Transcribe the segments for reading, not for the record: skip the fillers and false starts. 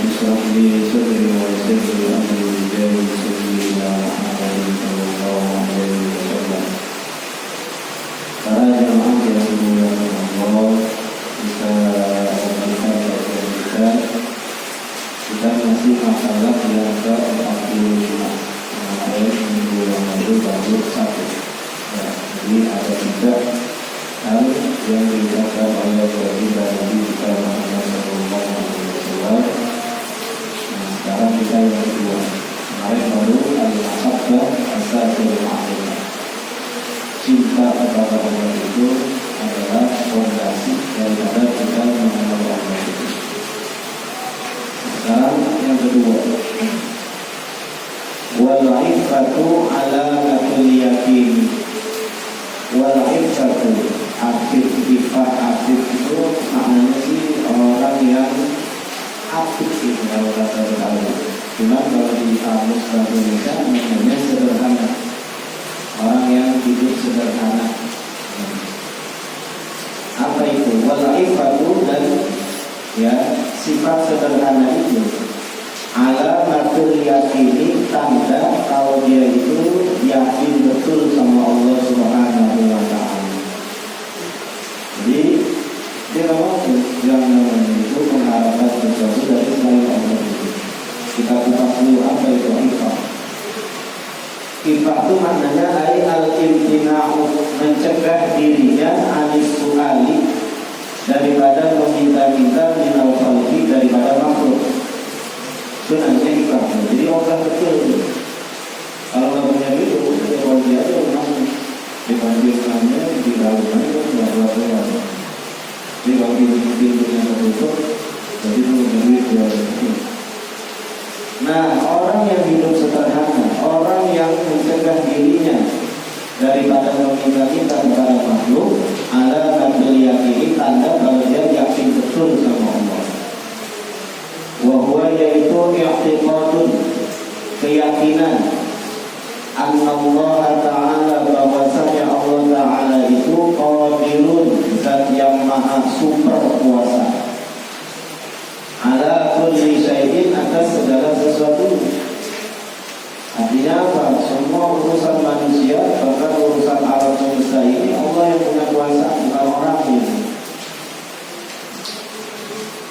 اشرح لي صدري ويسر لي Kita masih masalah yang ke-45 kemarin minggu yang lalu baru 1 ya, jadi ada 3 hal yang diucapkan oleh baginda Nabi kita Muhammad sallallahu alaihi wasallam. Nah, sekarang kita yang kedua. Kemarin baru al-mahabbah asasul ma'rifah. Cinta kepada Allah itu adalah fondasi daripada kita mengenal Allah itu. Sekarang yang kedua, wal-'iffatu alamatul yakin. Wal-'iffatu, afif itu maknanya sih orang yang afif sih kalau kata Betawi. Cuma kalau di kamus bahasa Indonesia namanya sederhana. Orang yang hidup sederhana. Apa itu? Wal-'iffatu, dan ya, sifat sederhana itu alamatul yakini, tanda kalau dia itu yakin betul sama Allah Subhanahu wa ta'ala. Jadi dia maksud yang namanya itu mengharapkan sesuatu dari selain Allah itu. Kita kupas dulu apa itu ifah. Ifah itu maknanya al-imtina'u, mencegah dirinya anis su'ali, daripada meminta-minta minal khalqi, daripada makhluk. Itu namanya ifah. Jadi orang betul. Kalau nggak punya itu, ya kalau dia aja memang dipanggilkannya di dalamnya itu nggak keluar. Jadi kalau pintunya tertutup, jadi itu duit dia. Nah, orang yang hidup sederhana, orang yang mencegah dirinya daripada meminta-minta kepada makhluk, alamatul yakini, tanda kalau dia yakin betul sama Allah. Wa huwa, yaitu i'tiqadun, keyakinan, anna Allah Ta'ala, bahwasanya Allah Ta'ala itu qadirun, zat yang maha super kuasa, ala kulli syai'in, atas segala sesuatu. Artinya apa? Semua urusan manusia, bahkan urusan alam semesta ini Allah yang punya kuasa, bukan orang ini.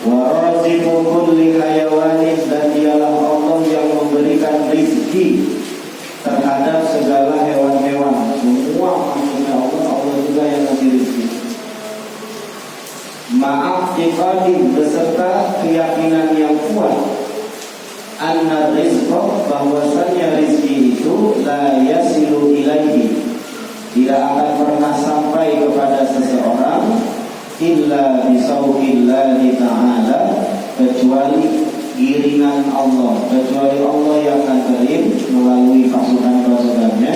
Wa raziqu kulli hayawanin, dan dialah Allah yang memberikan rizki terhadap segala hewan-hewan. Semua makhluknya Allah, Allah juga yang ngasih rizki. Ma'af iqadim, beserta keyakinan yang kuat, anna rizqa, bahwasanya rizki itu la yasilu ilaihi, tidak akan pernah sampai kepada seseorang, illa bisauqillahi ta'ala, kecuali giringan Allah, kecuali Allah yang nganterin melalui pasukan-pasukannya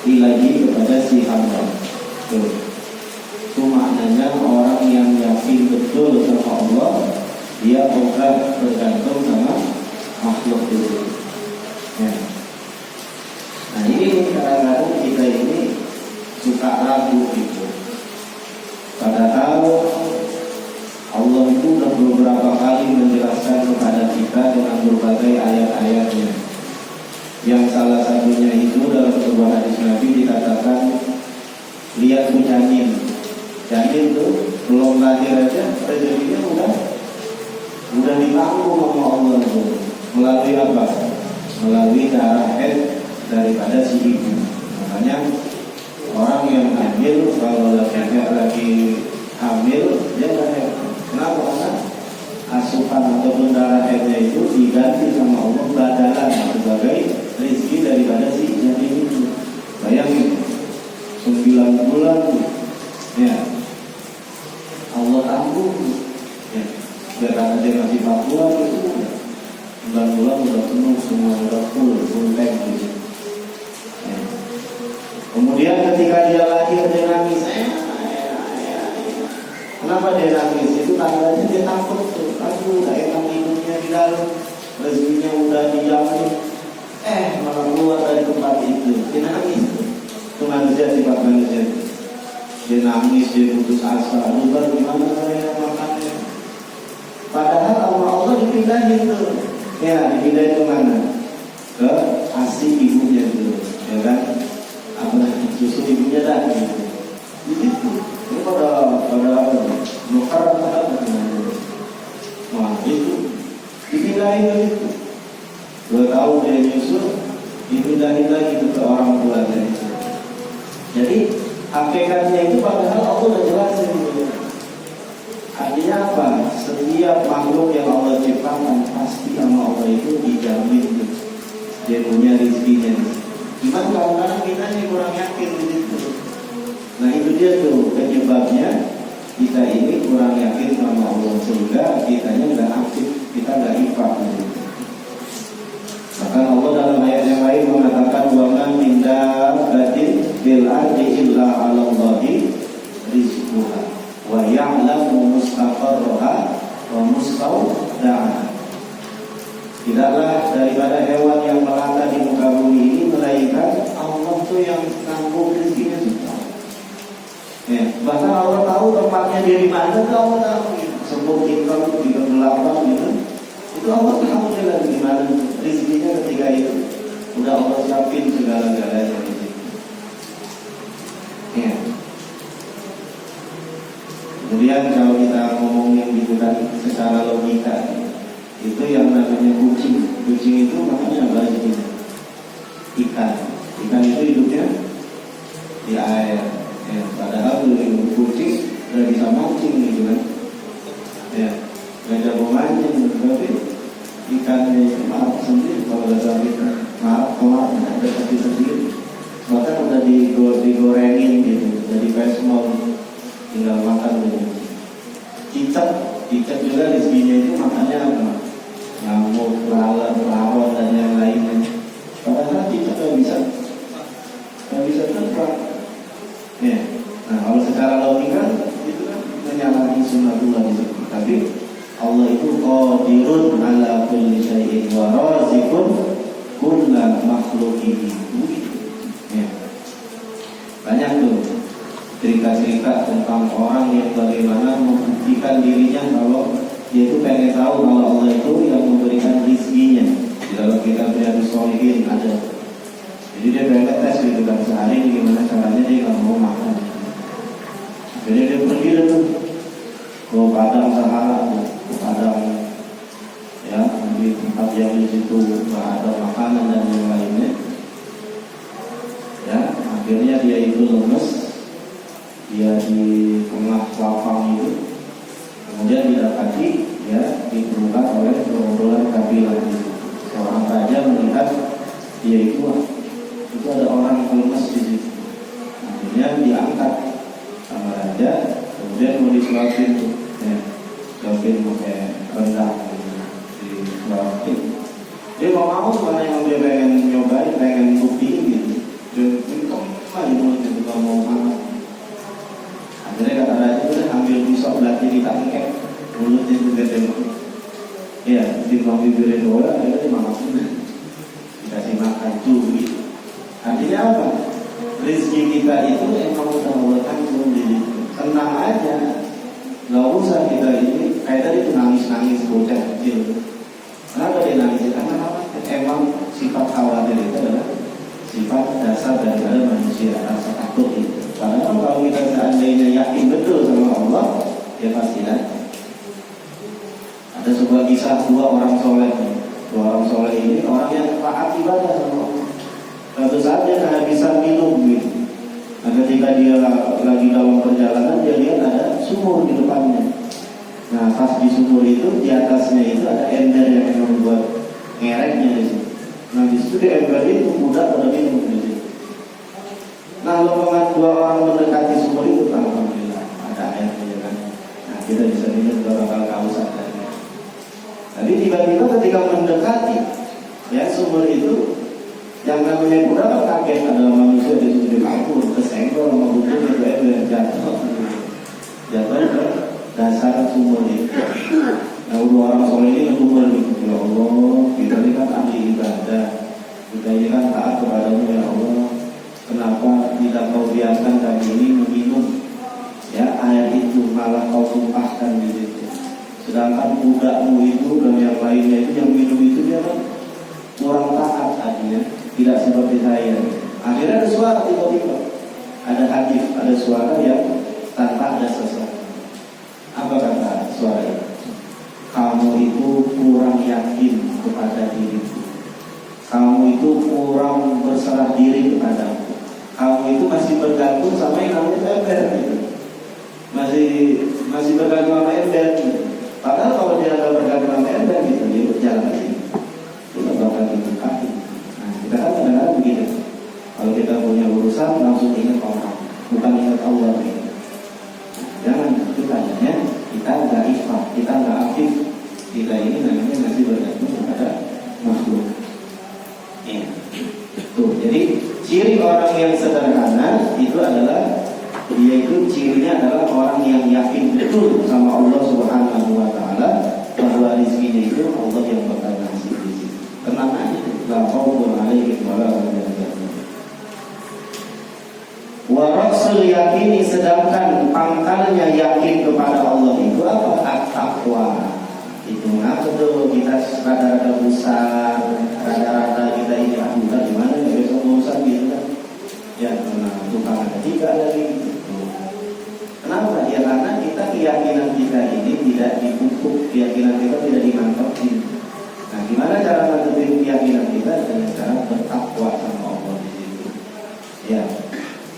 ilahi, kepada si hamba. Itu maknanya orang yang yakin betul sama Allah, dia bukan bergantung sama makhluk itu. Ya. Nah, ini kadang-kadang kita ini suka ragu gitu. Padahal Allah itu sudah beberapa kali menjelaskan kepada kita dengan berbagai ayat-ayatnya. Yang salah satunya itu dalam sebuah hadis Nabi dikatakan, lihat tuh janin. Janin tuh belum lahir aja rezekinya udah ditanggung sama Allah tuh. Melalui apa? Melalui darah haid daripada si ibu. Makanya orang yang hamil, kalau lagi hamil, dia nggak haid. Kenapa? Karena asupan ataupun darah haidnya itu diganti sama Allah badalan sebagai rezeki daripada si janin itu. Bayangin 9 bulan, ya Allah tanggung, ya. Biar karena dia masih 4 bulan itu 9 bulan udah penuh semua, udah full tank gitu. Ya. Kemudian ketika dia lahir dia nangis. Kenapa dia nangis? Itu tandanya dia takut tuh. Aduh, udah enak hidupnya di dalam, rezekinya udah dijamin, malah keluar dari tempat itu. Dia nangis tuh. Itu manusia, sifat manusia. Dia nangis, dia putus asa. Aduh, gimana saya makannya? Padahal Allah dipindahin tuh. Ya, dipindahin ke mana? Ke ASI ibunya dulu, ya kan? Susu ibunya dah gitu. Begitu. Ini pada nukar apa? Wah, itu dipindahin dinikahi begitu. 2 tahun dia nyusul, dipindahin lagi ke orang tuanya. Jadi hakikatnya itu padahal Allah sudah jelasin gitu. Artinya apa? Setiap makhluk yang Allah ciptakan pasti sama Allah itu dijamin gitu. Dia punya rezekinya. Cuman kadang-kadang kita ini kurang yakin begitu. Nah itu dia tuh penyebabnya kita ini kurang yakin sama Allah sehingga kitanya nggak aktif, kita nggak infak gitu. Bahkan Allah dalam ayat yang lain mengatakan wa ma min dabbatin bil ardi illa 'ala Allahi rizquha wa ya'lamu mustaqarraha wa mustawda'aha. Tidaklah daripada hewan yang melata di muka bumi ini melainkan Allah tuh yang tanggung rezekinya semua. Ya, bahkan Allah tahu tempatnya dia di mana, itu Allah tahu. Sebut kita 38 gitu. Itu Allah tahu jelas di mana rezekinya ketika itu. Udah Allah siapin segala-galanya di situ. Ya. Kemudian kalau kita ngomongin gitu kan secara logika, itu yang namanya kucing. Kucing itu makanya apa sih? Ikan. Ikan itu hidupnya di air. Ya, padahal kucing nggak bisa mancing gitu kan. Ya, nggak jago mancing. Tapi ikannya itu maaf sendiri kalau nggak sampai maaf kelar ada kaki sendiri. Bahkan udah digorengin gitu, jadi pesmol tinggal makan gitu. Cicak juga rezekinya itu makannya apa? Nyamuk, lalat, lawan dan yang lainnya. Padahal cicak nggak bisa terbang. Ya, nah kalau secara logika itu kan menyalahi sunnatullah di situ. Tapi Allah itu qadirun ala kulli syai'in wa raziqun kulla makhluqihi. Ya. Banyak tuh cerita-cerita tentang orang yang bagaimana membuktikan dirinya kalau dia itu pengen tahu kalau Allah itu yang memberikan rezekinya. Di dalam kitab Riyadhus Shalihin ada. Jadi dia pengen tes gitu kan sehari gimana caranya dia nggak mau makan. Jadi dia pergi tuh ke padang Sahara, ke padang ya di tempat yang di situ nggak ada makanan dan yang lainnya. Ya akhirnya dia itu lemes. Dia di tengah lapang itu, kemudian didapati ya ditemukan oleh gerombolan kabilah itu. Seorang raja melihat dia itu ada orang lemes di situ. Akhirnya diangkat sama raja, kemudian mau disuapin tuh, ya, suapin pakai rendang, disuapin. Dia mau karena yang dia pengen nyobain, pengen buktiin gitu. Dia kok itu nggak mau makan. Akhirnya kata raja udah ambil pisau belatnya ditangkap, mulutnya juga tembak. Ya, timbang bibirnya doa, akhirnya dimakan. Dikasih makan tuh gitu. Artinya apa? Rezeki kita itu emang udah Allah tanggung jadi tenang aja. Gak usah kita ini kayak tadi tuh nangis bocah kecil. Kenapa dia nangis? Karena apa? Emang sifat khawatir itu adalah sifat dasar daripada manusia, rasa takut itu. Padahal kalau kita seandainya yakin betul sama Allah, ya pasti ada. Ada sebuah kisah dua orang soleh. Dua orang soleh ini orang yang taat ibadah sama Allah. Suatu saat dia kehabisan minum gitu. Nah ketika dia lagi dalam perjalanan, dia lihat ada sumur di depannya. Nah pas di sumur itu, di atasnya itu ada ember yang membuat ngereknya di situ. Nah di situ di ember itu mudah pada minum di situ. Nah lompat dua orang mendekati sumur itu, alhamdulillah ada airnya kan. Nah kita bisa minum bakal kausan tadi. Tapi tiba-tiba ketika mendekati ya sumur itu, yang namanya kuda kan kaget, ada manusia di situ kabur, kesenggol sama hukum itu jatuh ke dasar sumur itu. Nah dua orang soleh ini ngedumel gitu, ya Allah kita ini kan ahli ibadah, kita ini kan taat kepadamu ya Allah. Kenapa tidak kau biarkan kami ini meminum ya air itu, malah kau tumpahkan di situ. Sedangkan budamu itu dan yang lainnya itu yang minum itu dia kan kurang taat artinya, tidak seperti saya. Akhirnya ada suara tiba-tiba, ada hadis, ada suara yang tanpa ada sesuatu. Apa kata suara itu? Kamu itu kurang yakin kurang berserah diri kepadamu. Kamu itu masih bergantung sama yang namanya ember gitu. Masih bergantung sama ember gitu. Padahal kalau dia nggak bergantung sama ember gitu, dia berjalan aja. Itu nggak bakal diberkati. Nah, kita kan kadang-kadang begitu. Kalau kita punya urusan langsung ingat orang, bukan ingat Allah gitu. Jangan, itu tandanya kita nggak ikhlas, kita nggak aktif. Kita ini namanya masih bergantung kepada makhluk. Ya. Tuh, jadi ciri orang yang sederhana itu adalah dia itu cirinya adalah orang yang yakin betul sama Allah Subhanahu wa taala bahwa rezekinya itu Allah yang bakal ngasih rezeki. Tenang aja, la khaufun 'alaihim wa la hum yahzanun. Wa rasul yakini, sedangkan pangkalnya yakin kepada Allah itu apa? At-taqwa. Itu ngaku tuh kita rada-rada besar, rada-rada kita ini aduh gimana ya besok urusan gitu kan. Ya karena tukang ada 3 lagi gitu. Kenapa? Ya karena kita keyakinan kita ini tidak dipupuk, keyakinan kita tidak dimantapin. Nah, gimana cara mantapin keyakinan kita? Dengan cara bertakwa sama Allah di situ. Ya,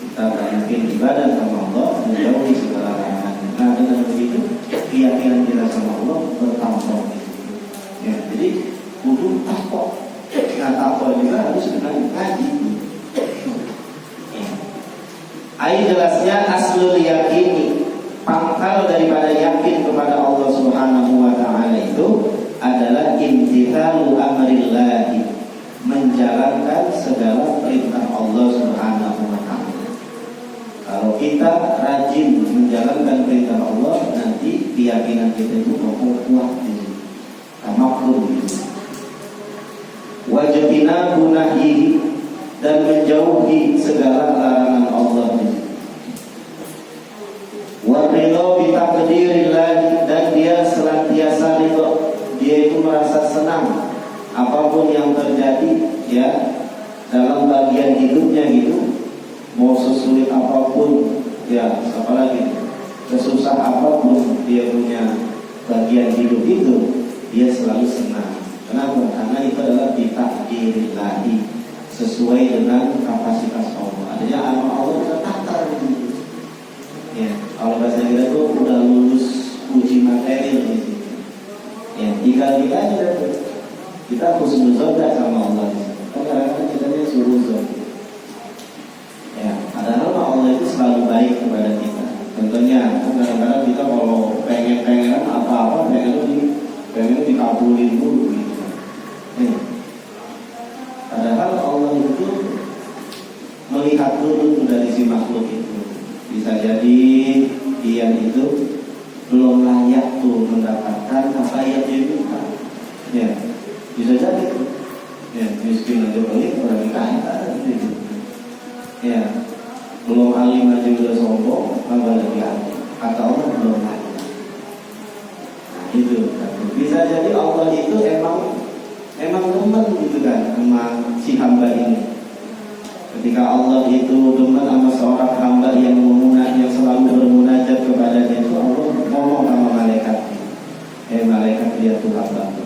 kita yakin ibadah sama Allah, menjauhi segala larangan. Nah, dengan begitu keyakinan kita sama Allah bertambah di situ. Ya, jadi kudu takwa. Nah, takwa juga harus dengan ngaji. Ayat jelasnya aslul yakini, pangkal daripada yakin kepada Allah Subhanahu wa taala itu adalah imtithalu amrillahi, menjalankan segala perintah Allah Subhanahu wa taala. Kalau kita rajin menjalankan perintah Allah, nanti keyakinan kita itu bakal kuat gitu. Maklum gitu. Wajibina gunahi, dan menjauhi segala larangan Allah. Wa ridha bi taqdirillah, dan dia senantiasa ridha, dia itu merasa senang apapun yang terjadi ya dalam bagian hidupnya gitu. Mau sesulit apapun ya, apalagi sesusah apapun dia punya bagian hidup itu, dia selalu senang. Kenapa? Karena itu adalah bi taqdirillah, sesuai dengan kapasitas Allah. Artinya amal Allah kita takar gitu. Ya, kalau bahasa kita tuh udah lulus uji materi gitu. Ya, tinggal kita aja tuh. Kita husnuzon sama Allah. Kadang-kadang kita suruhzon. Ya, padahal Allah itu selalu baik kepada kita. Contohnya, kadang-kadang kita kalau pengen apa-apa, pengen dikabulin dulu gitu. Ya. Padahal Allah itu melihat dulu dari si makhluk itu. Bisa jadi dia itu belum layak tuh mendapatkan apa yang dia minta. Ya, bisa jadi tuh. Ya, miskin aja balik orang kaya gitu. Ya, belum alim aja udah sombong, tambah lagi alim. Kata Allah belum layak. Nah, itu. Bisa jadi Allah itu emang demen gitu kan sama si hamba ini. Ketika Allah itu demen sama seorang hamba yang selalu bermunajat kepadanya, itu Allah ngomong sama malaikat, malaikat dia tuh hambaku.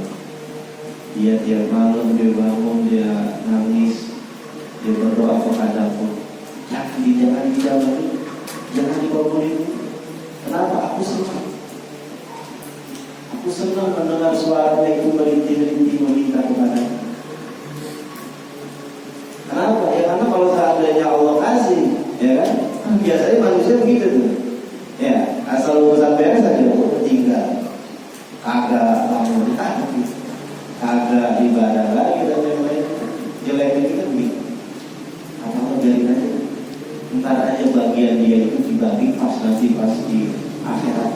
Dia tiap malam dia bangun, dia nangis, dia berdoa kepadaku. Jangan dijauhi, jangan dikabulin. Kenapa? Aku senang mendengar suara itu merintih-rintih meminta kepada-Nya. Kenapa? Ya karena kalau seandainya Allah kasih, ya kan? Biasanya manusia begitu tuh. Ya, asal urusan beres saja Allah tinggal. Agak lamun lagi, agak ibadah lagi dan lain-lain. Jeleknya kita begitu. Apa biarin aja. Ntar aja bagian dia itu dibagi pas di akhirat.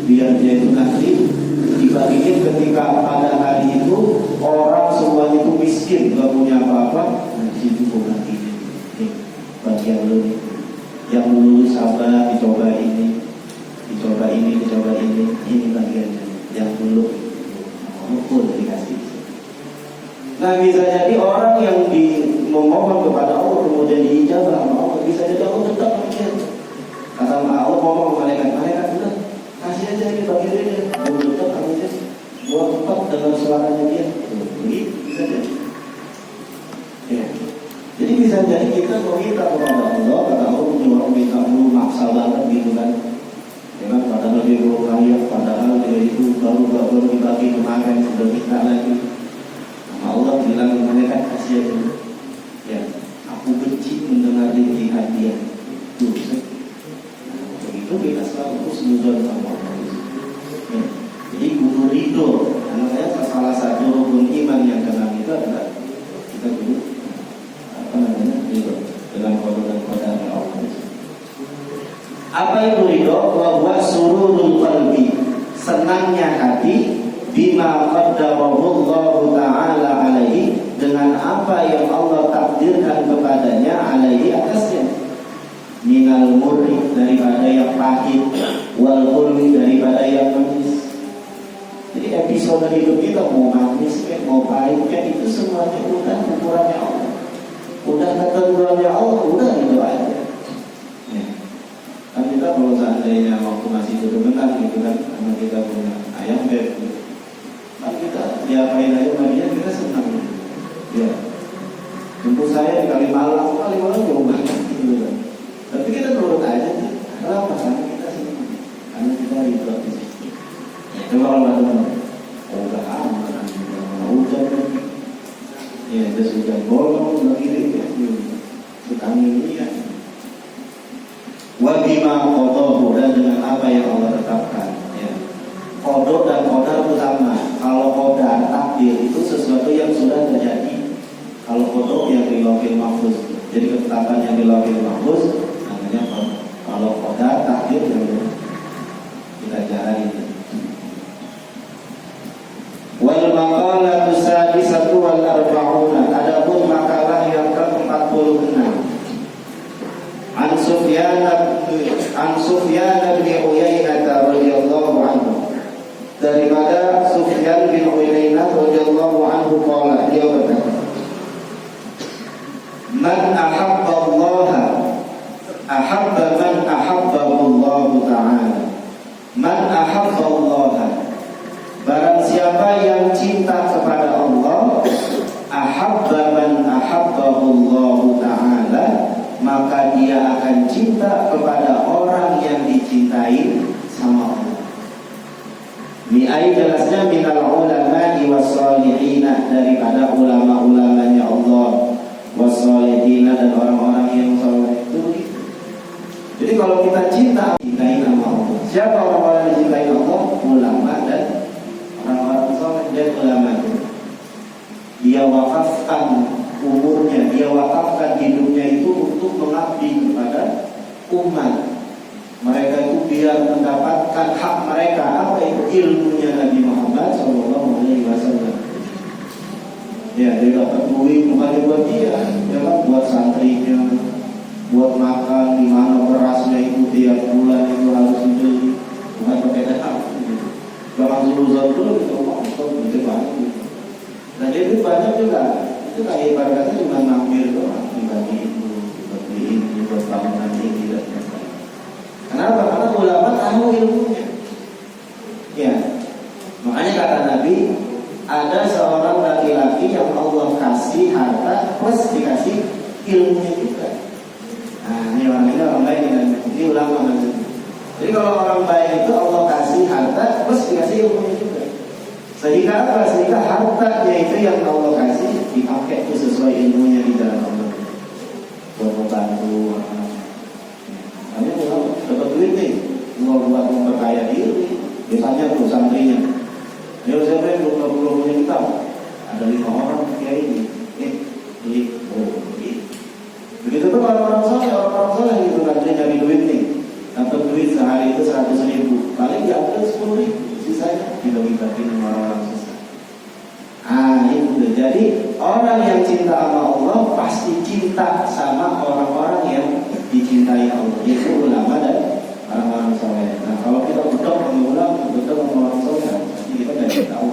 Biar dia itu nanti dibagiin ketika pada hari itu orang semuanya itu miskin, gak punya apa-apa. Nah di situ gue nanti bagian lu nih, yang dulu sabar dicoba ini bagiannya yang dulu pun dikasih. Nah bisa jadi orang yang memohon kepada Allah kemudian diijabah sama Allah, bisa jadi Allah tetap bagian. Kata Allah ngomong malaikat udah kasih aja ini bagi dia, gue tetap kamu aja, gue tetap dengar suaranya dia. Begitu bisa jadi. bisa jadi kita meminta kepada Allah, kata Allah orang minta dulu maksa banget gitu kan. Ya kan, padahal dia belum layak, padahal dia itu baru dibagi kemarin sudah minta lagi. Nah, Allah bilang mereka kasih aja. Ya, aku benci mendengar rintik hadiah. Tuh, nah, begitu kita selalu husnuzon sama Allah. Ya, jadi kudu ridho. Karena saya salah satu rukun iman yang keenam itu adalah kita kudu ridho dengan qada dan qadarnya Allah. Apa itu ridho? Wa huwa sururul qalbi, senangnya hati bima qaddarahu Allah taala alaihi, dengan apa yang Allah takdirkan kepadanya, alaihi atasnya, minal murri, daripada yang pahit, wal hulmi, daripada yang manis. Jadi episode hidup kita mau manis mau pahit itu semuanya udah ukurannya Allah, udah ketentuannya Allah, udah itu aja. Ya. Kan kita kalau seandainya waktu masih sebentar gitu kan, karena kita punya ayam beb, kan kita diapain aja sama dia kita senang. Ya, tentu saya di Kalimalang jauh banget gitu kan. Tapi kita nurut aja sih. Kenapa? Karena kita senang, karena kita ridho di situ. Ya, coba kalau ada udah aman, hujan lagi. Ya, ada hujan bolong lagi ya. Sekarang ini ya. Wa bima qadahu, dan dengan apa yang Allah tetapkan. Ya. Qada dan qadar itu sama. Kalau qadar takdir itu sesuatu yang sudah terjadi. Kalau qada yang di lauhil mahfuz, jadi ketetapan yang di lauhil mahfuz namanya qada. Kalau qadar takdir yang kita jalani. Wal maqalatu sadisatu wal arba'una, adapun makalah yang ke-46. An Sufyan bin Uyainah radhiyallahu anhu, daripada Sufyan bin Uyainah radhiyallahu anhu qala, dia berkata, man ahabba Allah ahabba man ahabbahu Allah ta'ala. Man ahabba Allah, barang siapa yang cinta kepada Allah, ahabba man ahabbahu Allah ta'ala, maka dia akan cinta kepada orang yang dicintai sama Allah. Mi'ai jelasnya minal ulama'i wassalihina, daripada ulama-ulamanya Allah, wassalihina, dan orang-orang yang saleh itu. Jadi kalau kita cintai nama Allah. Siapa orang-orang yang dicintai Allah? Ulama dan orang-orang saleh. Dan ulama itu dia wakafkan umurnya, dia wakafkan hidupnya itu untuk mengabdi kepada umat. Mereka itu biar mendapatkan hak mereka. Apa itu? Ilmunya Nabi Muhammad SAW. Ya, dia dapat duit bukan buat dia, dia kan buat santrinya, buat makan, di mana berasnya itu tiap bulan itu harus dibeli, bukan pakai dana. Jangan zuluzan dulu gitu, itu banyak. Dan itu banyak juga. Itu kayak ibaratnya cuma mampir doang, dibagi itu, dibagi ini, buat bangunan ini dan lain-lain. Kenapa? Karena ulama tahu ilmunya. Ya, makanya kata Nabi, ada seorang laki-laki yang Allah kasih harta plus dikasih ilmunya juga. Nah, ini orang baik ini ulama maksudnya. Jadi kalau orang baik itu Allah kasih harta plus dikasih ilmunya juga. Sehingga apa? Sehingga hartanya itu yang Allah kasih dipakai itu sesuai ilmunya di dalam Allah. Buat membantu. Karena kalau dapat duit nih, mau buat memperkaya diri, biasanya tuh santrinya. Dia siapa yang belum punya kitab? Ada 5 orang kayak ini. Beli. Begitu tuh orang-orang soleh gitu kan, dia nyari duit nih. Dapat duit sehari itu 100.000, paling diambil 10.000, sisanya dibagi-bagiin sama orang susah. Itu. Jadi orang yang cinta sama Allah pasti cinta sama orang-orang yang dicintai Allah, yaitu ulama dan orang-orang soleh. Nah, kalau kita bedok sama ulama, bedok sama orang soleh, pasti kita tidak tahu.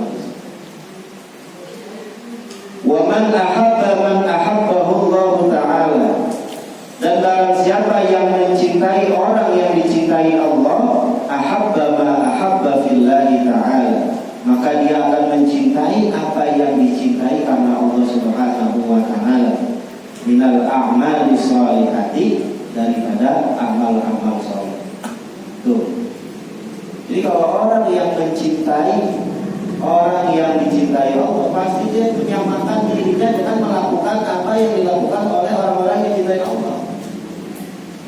Wa man ahabba man ahabbahu Allah ta'ala, dan barang siapa yang mencintai orang yang dicintai Allah, ahabba ma ahabba fillahi ta'ala, maka dia akan mencintai apa yang dicintai karena Allah Subhanahu wa ta'ala, minal a'mali sholihati, daripada amal-amal soleh. Tuh. Jadi kalau orang yang mencintai, orang yang dicintai Allah, pasti dia menyamakan dirinya dengan melakukan apa yang dilakukan oleh orang-orang yang dicintai Allah.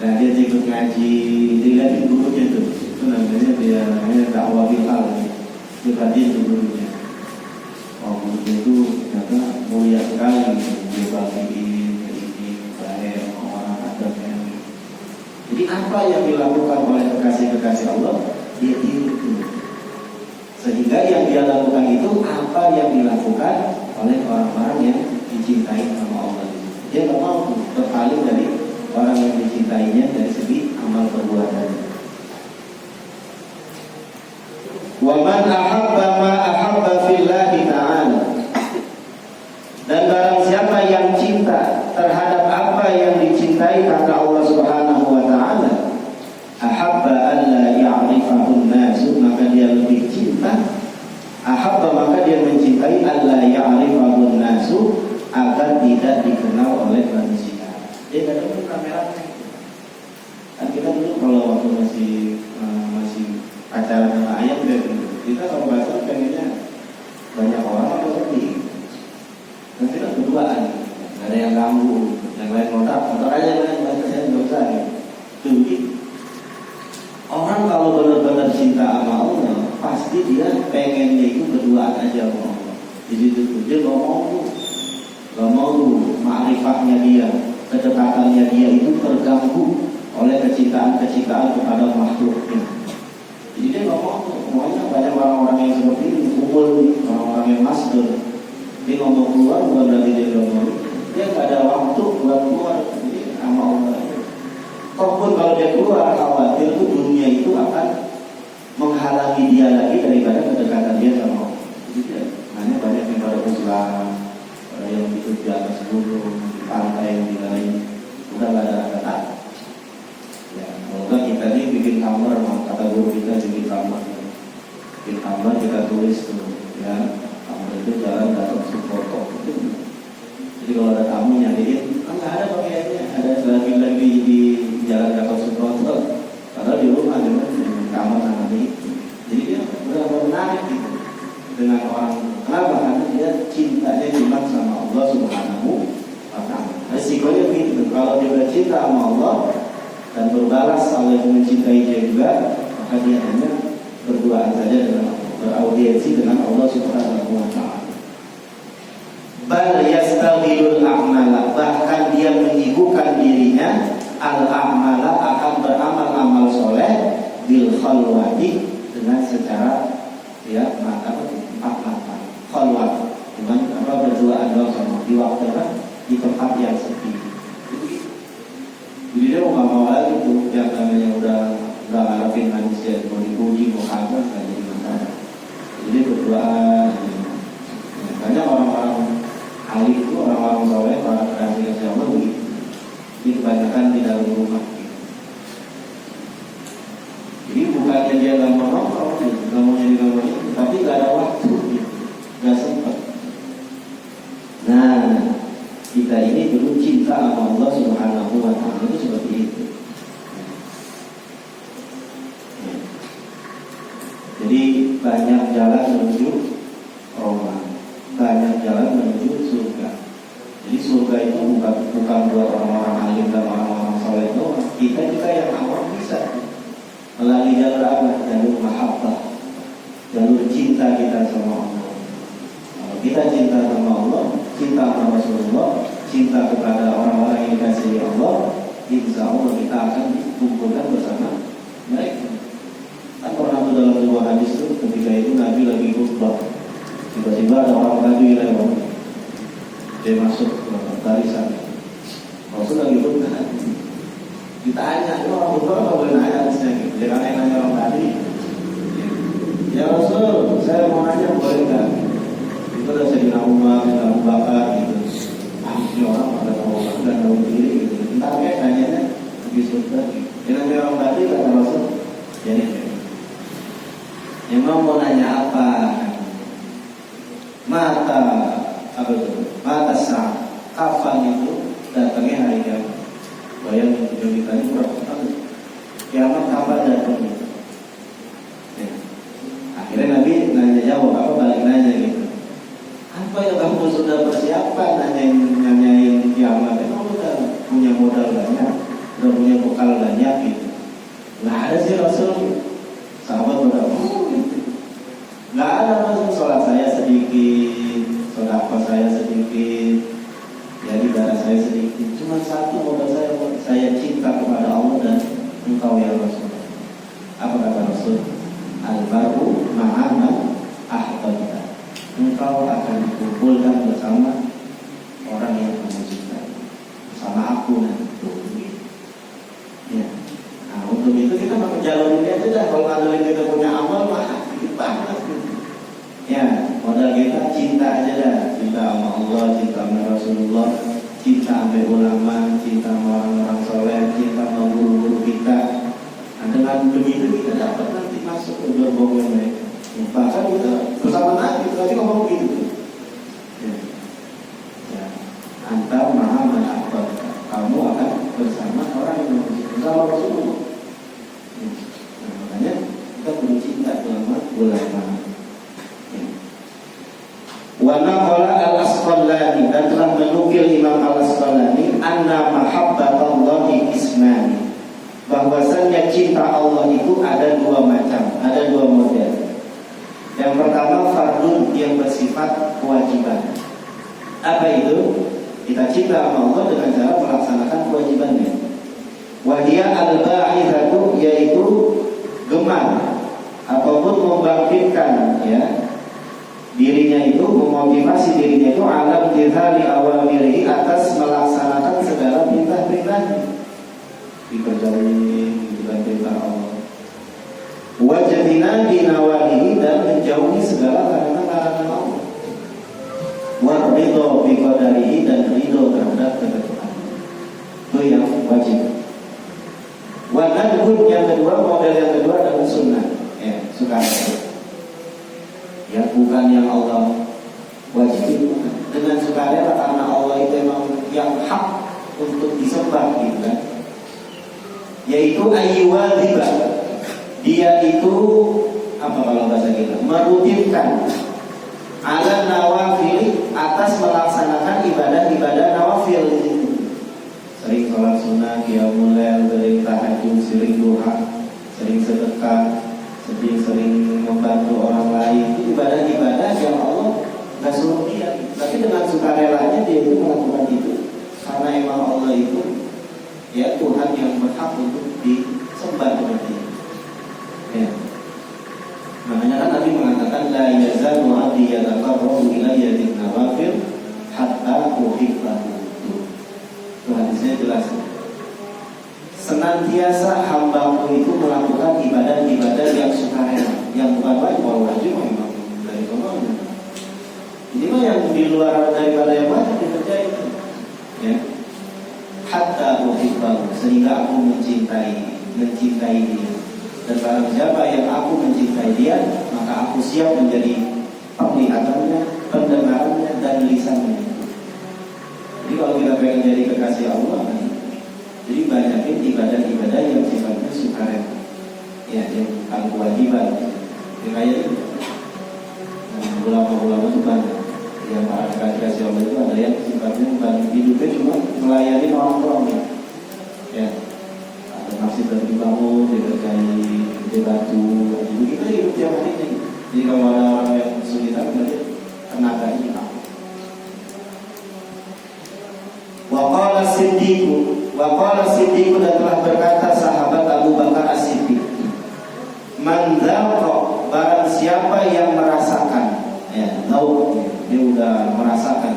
Nah, dia ikut ngaji, dilihat gurunya tuh, itu namanya dia namanya dakwah bilal. Dia itu gurunya. Oh, gurunya itu ternyata mulia sekali, dia bagiin ini baik orang adabnya. Jadi apa yang dilakukan oleh kekasih-kekasih Allah, dia tiru. Sehingga yang dia lakukan itu apa yang dilakukan oleh orang-orang yang dicintai sama Allah. Dia tidak mau berpaling dari orang yang dicintainya dari segi amal perbuatan. Wa man ahabba ma ahabba fillahi ta'ala. Dan barang siapa yang cinta terhadap apa yang dicintai kata Allah Subhanahu wa ta'ala, ahabba alla ya'rifahu an-nasu, maka dia lebih cinta, ahabba maka dia mencintai alla ya'rifahu an-nasu, agar tidak dikenal oleh manusia. Dia tidak perlu rame-rame. Kan kita dulu kalau waktu masih pacaran sama ayam, kita kalau bahasa pengennya banyak orang atau sedih. Dan kita berduaan, nggak ada yang ganggu, yang lain motor aja kan, bahasa saya nggak usah. Jadi orang kalau benar-benar cinta sama Allah, pasti dia pengennya itu berduaan aja sama Allah. Jadi dia nggak mau ma'rifahnya dia, kedekatannya dia itu terganggu oleh kecintaan kepada makhluknya. Jadi dia nggak mau. Makanya banyak orang-orang yang seperti ini, orang-orang yang master. Dia ngomong keluar bukan berarti dia ngomong. Dia nggak ada waktu buat keluar. Jadi sama Allah. Walaupun kalau dia keluar, khawatir itu dunia itu akan menghalangi dia lagi daripada kedekatan dia sama Allah. Jadi dia, makanya banyak yang pada Islam, yang hidup di atas gunung, di pantai yang di lain, udah nggak ada kata. Ya, kalau kita ini bikin kamar, kata guru kita bikin kamar kita tulis tuh, ya, kamar itu jalan Gatot Subroto. Jadi kalau ada tamu nyariin, kan nggak ada pakaiannya, ada lagi di jalan Gatot Subroto, padahal di rumah dengan kamar sama itu. Jadi dia udah menarik gitu dengan orang. Kenapa? Karena dia cintanya cuma sama Allah Subhanahu wa ta'ala. Resikonya begitu. Kalau dia udah cinta sama Allah dan berbalas Allah yang mencintai dia juga, maka dia hanya berduaan saja dengan Allah, beraudiensi dengan Allah Subhanahu wa ta'ala. Bal yastaghilul a'mala, bahkan dia menyibukkan dirinya al-a'mala, akan beramal-amal soleh bil khalwati, dengan secara ya maka empat khalwat, dengan berduaan doang sama di waktu di tempat yang sepi. Jadi dia nggak mau lagi tuh yang namanya udah ngarepin manusia, mau dipuji mau kabar nggak jadi masalah. Jadi berdoa. Banyak orang-orang alim itu, orang-orang soleh, para kekasih Allah begitu. Ini kebanyakan di dalam rumah. Jadi bukannya dia nggak mau nongkrong, nggak mau jadi nongkrong, tapi nggak ada waktu, nggak sempat. Nah, kita ini dulu cinta sama Allah Subhanahu wa ta'ala itu seperti itu. Jadi banyak jalan menuju Roma, banyak jalan menuju surga. Jadi surga itu bukan buat orang-orang alim dan orang-orang soleh doang. Kita juga yang awam bisa melalui jalur apa? Jalur mahabbah, jalur cinta kita sama Allah. Kalau kita cinta sama Allah, cinta sama Rasulullah, cinta kepada orang-orang yang dikasihi Allah, insya Allah kita akan dikumpulkan bersama mereka. Kan pernah tuh dalam sebuah hadis itu, ketika itu Nabi lagi khutbah, tiba-tiba ada orang tadi lewat, dia masuk ke barisan. Rasul lagi khutbah, ditanya, itu orang khutbah apa boleh nanya hadisnya gitu. Dia kan yang nanya orang tadi, ya Rasul, saya mau nanya boleh nggak? Itu ada Sayyidina Umar, Sayyidina Abu Bakar gitu. Ini orang pada tahu dan tahu diri gitu. Entar kayak nanyanya lebih surga gitu. Dengan orang tadi kata Rasul, jadi emang mau nanya apa? Mata apa itu? Mata sah. Kapan itu datangnya hari kiamat. Bayangin kita ini kurang banget. Kiamat kapan datangnya? Ya. Akhirnya Nabi nanya jawab, apa balik nanya gitu. Apa yang kamu sudah persiapan nanyain kiamat? Kamu udah punya modal banyak, udah punya bekal banyak gitu. Nggak ada sih Rasul. Sahabat udah nggak ada Rasul. Sholat saya sedikit, sedekah saya sedikit, jadi darah saya sedikit. Cuma satu modal saya cinta kepada Allah dan engkau ya Rasul. Apa kata Rasul? Al-baru ma'aman ahbabta. Engkau akan dikumpulkan bersama orang yang kamu cintai, bersama aku nanti. Ya. Nah, untuk itu kita pakai jalur ini aja dah. Kalau ngandelin kita punya amal mah sedikit banget. Ya, modal kita cinta aja dah. Cinta sama Allah, cinta sama Rasulullah, cinta sama ulama, cinta sama orang-orang soleh, cinta sama guru-guru kita. Nah, dengan begitu kita dapat nanti masuk ke gerbong yang baik. Bahkan kita bersama Nabi, tadi ngomong gitu. Ya. Antar maha menakut. Kamu akan bersama orang yang bersama Rasulullah. Nah, makanya kita perlu cinta sama ulama. Wa naqala al-Asqalani, dan telah menukil Imam al-Asqalani anna mahabbatallahi ismani, bahwasanya cinta Allah itu ada dua macam, ada dua model. Yang pertama fardun, yang bersifat kewajiban. Apa itu? Kita cinta sama Allah dengan cara melaksanakan kewajibannya. Wahia al-ba'ithatu, yaitu gemar ataupun membangkitkan ya dirinya itu, memotivasi dirinya itu alam dihari awamirihi, atas melaksanakan segala perintah-perintahnya. Dikerjain dengan perintah Allah. Wajibina dinawahihi, dan menjauhi segala larangan-larangan Allah. Waridho biqadarihi, dan ridho terhadap ketentuan. Itu yang wajib. Wanadhud, yang kedua, model yang kedua adalah sunnah. Ya, sukarela. Ya, bukan yang Allah wajib, dengan sukarela karena Allah itu memang yang hak untuk disembah gitu kan. Yaitu ayyuwadziba, dia itu apa kalau bahasa kita, merutinkan ala nawafil, atas melaksanakan ibadah-ibadah nawafil. Sering sholat sunnah, qiyamul lail, sering tahajud, sering duha, sering sedekah, sering membantu orang lain. Itu ibadah-ibadah yang Allah nggak suruh dia, tapi dengan sukarelanya dia itu melakukan itu karena emang Allah itu ya Tuhan yang berhak untuk disembah seperti itu. Ya. Makanya kan Nabi mengatakan la yazalu 'abdi yataqarrabu ilayya bin nawafil hatta uhibbahu. Itu hadisnya jelas. Senantiasa hambaku itu melakukan ibadah-ibadah yang sukarela, yang bukan wajib. Kalau wajib memang dari kemana. Ini mah yang di luar daripada yang wajib dikerjain. Ya. Hatta uhibbahu, sehingga aku mencintai dia. Dan barang siapa yang aku mencintai dia, maka aku siap menjadi penglihatannya, pendengarannya, dan lisannya. Jadi kalau kita pengen jadi kekasih Allah, jadi banyakin ibadah-ibadah yang sifatnya sukarela, ya, yang bukan kewajiban. Ya, kayak itu. Ulama-ulama itu banyak. Yang para kekasih Allah itu ada yang sifatnya bukan hidupnya cuma melayani orang-orang. Ya. Masih terbangun, dikerjai di batu, begitu hidup tiap harinya. Jadi kalau ada orang yang kesulitan, berarti tenaganya hilang. Waqala Siddiqu, dan telah berkata sahabat Abu Bakar As-Siddiq, man dzaqqa, barang siapa yang merasakan, ya, tahu dia udah merasakan,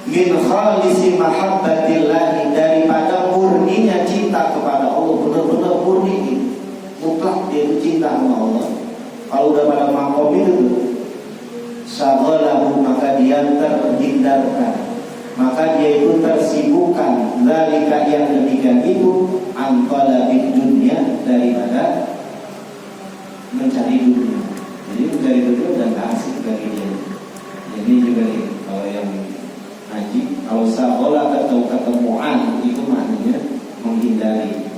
min khalisi mahabbatillahi, daripada murninya cinta kepada Allah, benar-benar murni, mutlak dia itu cinta sama Allah. Kalau udah pada makom itu, syaghalahu, maka dia terhindarkan, maka dia itu tersibukkan, dzalika, yang demikian itu, an talabid dunya, daripada mencari dunia. Jadi mencari dunia udah gak asik bagi dia. Jadi juga nih, kalau yang haji. Kalau sabola ketemuan itu maknanya menghindari.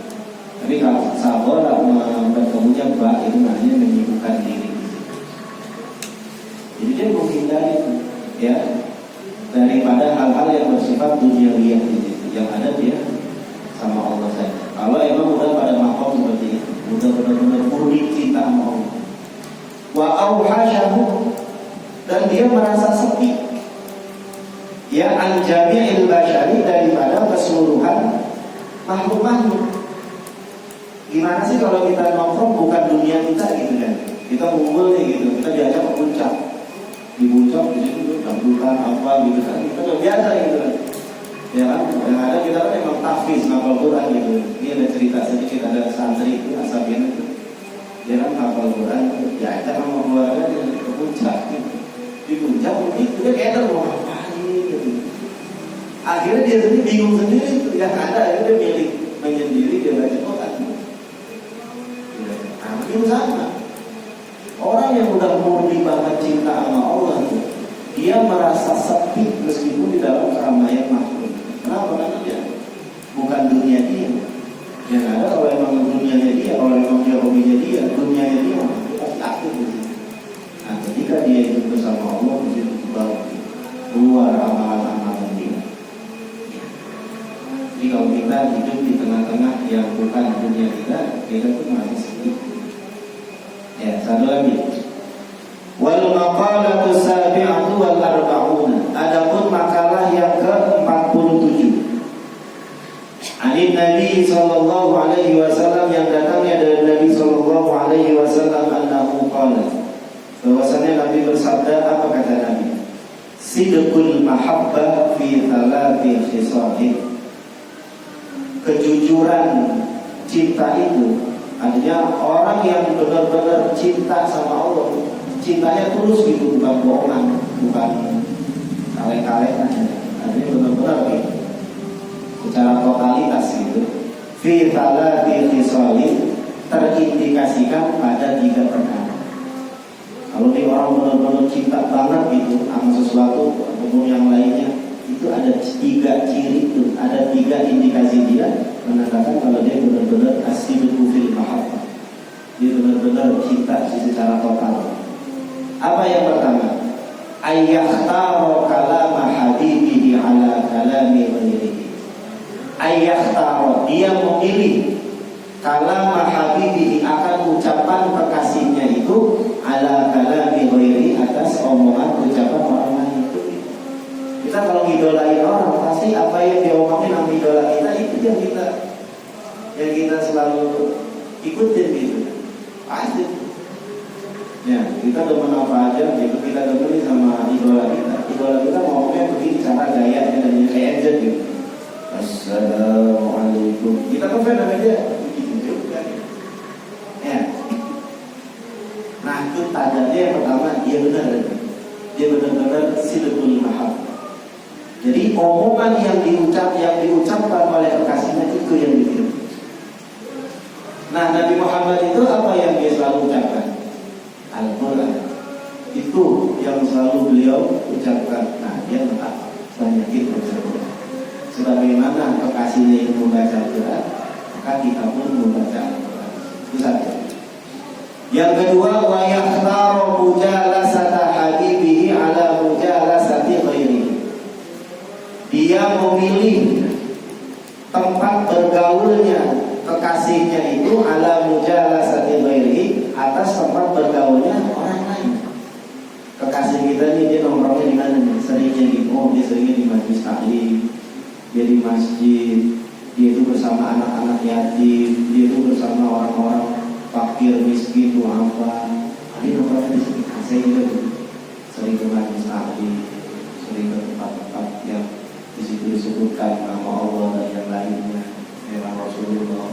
Tapi kalau sabola bertemunya ba itu maknanya menyibukkan diri. Jadi dia menghindari ya daripada hal-hal yang bersifat duniawiah yang ada dia sama Allah saja. Kalau emang udah pada makom seperti itu, udah benar-benar murni cinta sama Allah. Wa auhasyahu, dan dia merasa sepi. Ya an jami'il basyari, daripada keseluruhan makhluk-makhluk. Gimana sih kalau kita nongkrong bukan dunia kita gitu kan? Kita ngumpul nih gitu, kita diajak ke puncak. Di puncak di situ dangdutan apa gitu kan. Kita udah biasa gitu kan. Ya kan, yang ada kita kan memang tahfiz hafal Quran gitu. Ini ada cerita sedikit, ada santri itu Asabian itu, dia kan hafal Quran, diajak sama keluarga ke puncak gitu. Di puncak itu dia kayak mau ngapain gitu. Akhirnya dia sendiri bingung sendiri tuh, yang ada akhirnya dia milih menyendiri, dia baca Quran. Nah, itu sama. Orang yang udah murni banget cinta sama Allah itu, dia merasa sepi meskipun di dalam keramaian makhluk. Kenapa? Karena dia bukan dunia dia. Yang ada kalau emang dunianya dia, kalau emang dia hobinya dia, dunianya dia pasti aktif gitu. Nah, ketika dia hidup bersama Allah, dia baru keluar amalan-amalan dia. Jadi kalau kita hidup di tengah-tengah yang bukan dunia kita tuh masih sedih. Ya, satu lagi. Wal maqalatu sabi'atu wal arba'una. Adapun makalah yang ke-47. Ani Nabi sallallahu alaihi wasallam, yang datangnya dari Nabi sallallahu alaihi wasallam, annahu qala, bahwasanya Nabi bersabda, apa kata Nabi? Sidqul mahabbah fi thalathi khisalin. Kejujuran cinta itu, artinya orang yang benar-benar cinta sama Allah, cintanya tulus gitu, bukan bohongan, bukan kaleng-kalengan, artinya benar-benar gitu, secara totalitas gitu. Fi thalathi khisalin, terindikasikan pada 3 perkara. Kalau nih orang benar-benar cinta banget gitu sama sesuatu ataupun yang lainnya, itu ada 3 ciri itu, ada 3 indikasi dia menandakan kalau dia benar-benar asidqu fil mahabbah, dia benar-benar cinta secara total. Apa yang pertama? Ayyakhtaru kalama habibihi ala kalami ghairihi. Ayyakhtaru, dia memilih kalama habibihi, akan ucapan kekasihnya itu, ala kalami ghairihi, atas omongan ucapan orang lain. Kita kalau ngidolain orang, pasti apa yang dia omongin sama idola kita, itu yang kita selalu ikutin gitu. Pasti. Ya, kita demen apa aja, gitu. Kita demen sama idola kita. Idola kita ngomongnya begini, cara gayanya dan kayak aja gitu. Assalamualaikum. Kita kan fan sama dia, begitu juga. Ya. Nah, itu tandanya yang pertama, dia benar-benar sidqul mahabbah. Jadi omongan yang diucapkan oleh kekasihnya itu yang ditiru. Nah, Nabi Muhammad itu apa yang dia selalu ucapkan? Al-Quran. Itu yang selalu beliau ucapkan. Nah, dia tetap banyakin baca Quran. Sebagaimana kekasihnya itu membaca Al-Quran, maka kita pun membaca Al-Quran. Itu satu. Yang kedua, wa yakhtaru mujalasata habibihi ala mujalasati ghairihi. Dia memilih tempat bergaulnya kekasihnya itu ala mujalasati ghairihi, atas tempat bergaulnya orang lain. Kekasih kita ini dia nongkrongnya di mana nih? Seringnya di dia seringnya di majelis taklim, dia di masjid, dia itu bersama anak-anak yatim, dia itu bersama orang-orang fakir miskin itu apa? Dia nongkrongnya di sini. Saya juga sering ke majelis taklim, sering ke tempat-tempat yang di situ disebutkan nama Allah dan yang lainnya, nama Rasulullah.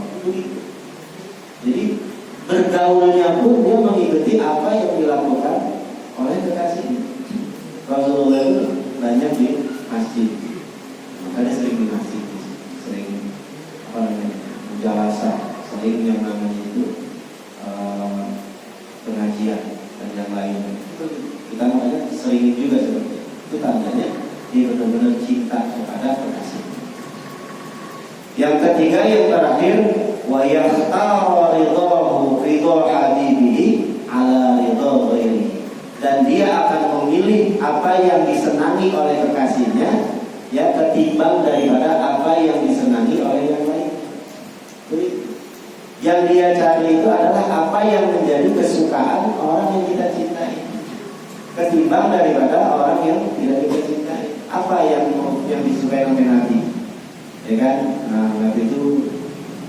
Jadi bergaulnya pun dia mengikuti apa yang dilakukan oleh kekasihnya. Rasulullah itu banyak di masjid, makanya sering di masjid, sering mujalasah, sering yang namanya itu pengajian dan yang lainnya. Kita makanya sering juga seperti itu. Itu tandanya dia benar-benar benar-benar cinta kepada kekasih. Yang ketiga, yang terakhir, wa yakhtaru ridahu ridha habibihi ala ridha ghairihi. Dan dia akan memilih apa yang disenangi oleh kekasihnya, ya, ketimbang daripada apa yang disenangi oleh yang lain. Jadi, yang dia cari itu adalah apa yang menjadi kesukaan orang yang kita cintai, ketimbang daripada orang yang tidak kita cintai. Apa yang disukai oleh Nabi, ya kan? Nah, Nabi itu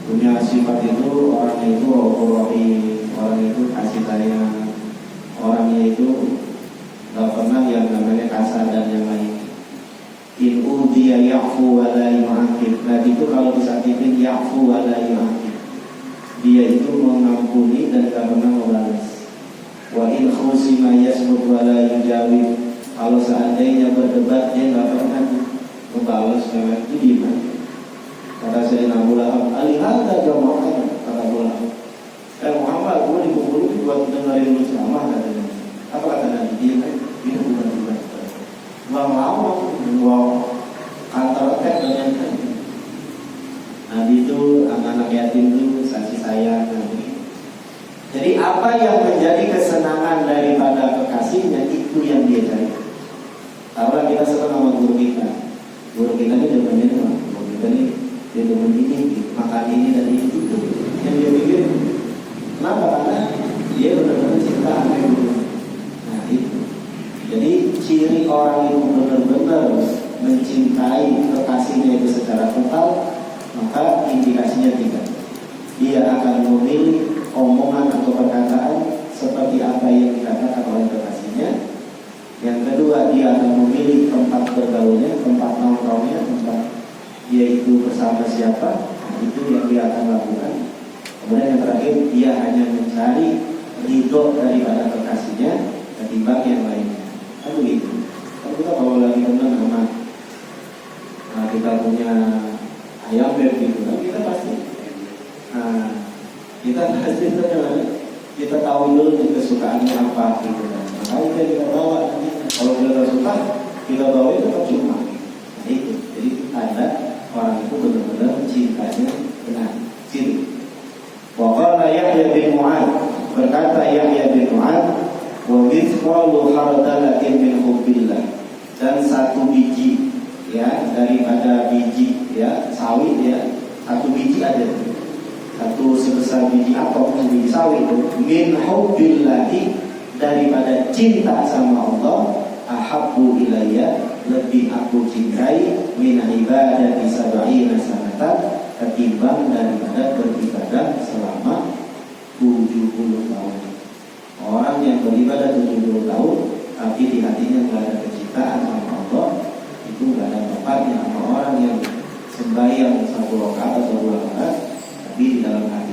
punya sifat itu, orangnya itu rohani, orang itu kasih sayang, orangnya itu gak pernah yang namanya kasar dan yang lain. In udiya ya'fu wa la yu'aqib. Nabi itu kalau disakitin ya'fu wa la yu'aqib, dia itu mengampuni dan gak pernah membalas. Wa in khusima yasmut wa la yujawib. Kalau seandainya berdebat dia gak pernah membalas, itu gimana? Kata Sayyidina Abu Lahab, alihada jama'an, kata Abu Lahab, Muhammad, gue dikumpulin buat dengerin lu ceramah, katanya. Apa kata Nabi? Dia kan, ini bukan gua mau, gua kantor attack dan yang Nabi itu anak-anak yatim itu kasih sayang Nabi. Jadi apa yang menjadi kesenangan daripada kekasihnya, itu yang dia cari. Taruhlah kita senang sama guru kita ini demennya apa? Guru kita ini dia demen ini, makan ini dan itu. Yang dia pikir, kenapa? Karena dia benar-benar cinta sama guru. Nah itu. Jadi ciri orang itu benar-benar mencintai kekasihnya itu secara total, maka indikasinya tiga. Dia akan memilih omongan atau perkataan seperti apa yang dikatakan oleh kekasihnya. Yang kedua, dia akan memilih tempat bergaulnya, tempat nongkrongnya, tempat dia itu bersama siapa. Nah, itu yang dia akan lakukan. Kemudian yang terakhir, dia hanya mencari ridho daripada kekasihnya ketimbang yang lainnya. Kan begitu. Kalau kita kalau lagi kenal sama kita punya ayam beb gitu, kan kita pasti kita tahu dulu kesukaannya apa gitu kan. Makanya kita bawa nanti. Kalau kita tak suka, kita bawa itu percuma. Nah itu. Jadi ada orang itu benar-benar cintanya benar. Sini. Waqala Yahya bin Mu'adz, berkata Yahya bin Mu'adz, wa mithqalu khardalatin min hubbillah, dan satu biji ya daripada biji ya sawit ya, satu biji aja, satu sebesar biji apel, biji sawit itu min hubbillahi, daripada cinta sama Allah, ahabbu ilayya, lebih aku cintai, min ibadati sab'ina sanatan, ketimbang daripada beribadah selama 70 tahun. Orang yang beribadah 70 tahun tapi di hatinya tidak ada kecintaan sama Allah, itu tidak ada tempatnya. Sama orang yang sembahyang 1 rakaat atau 2 rakaat tapi di dalam hati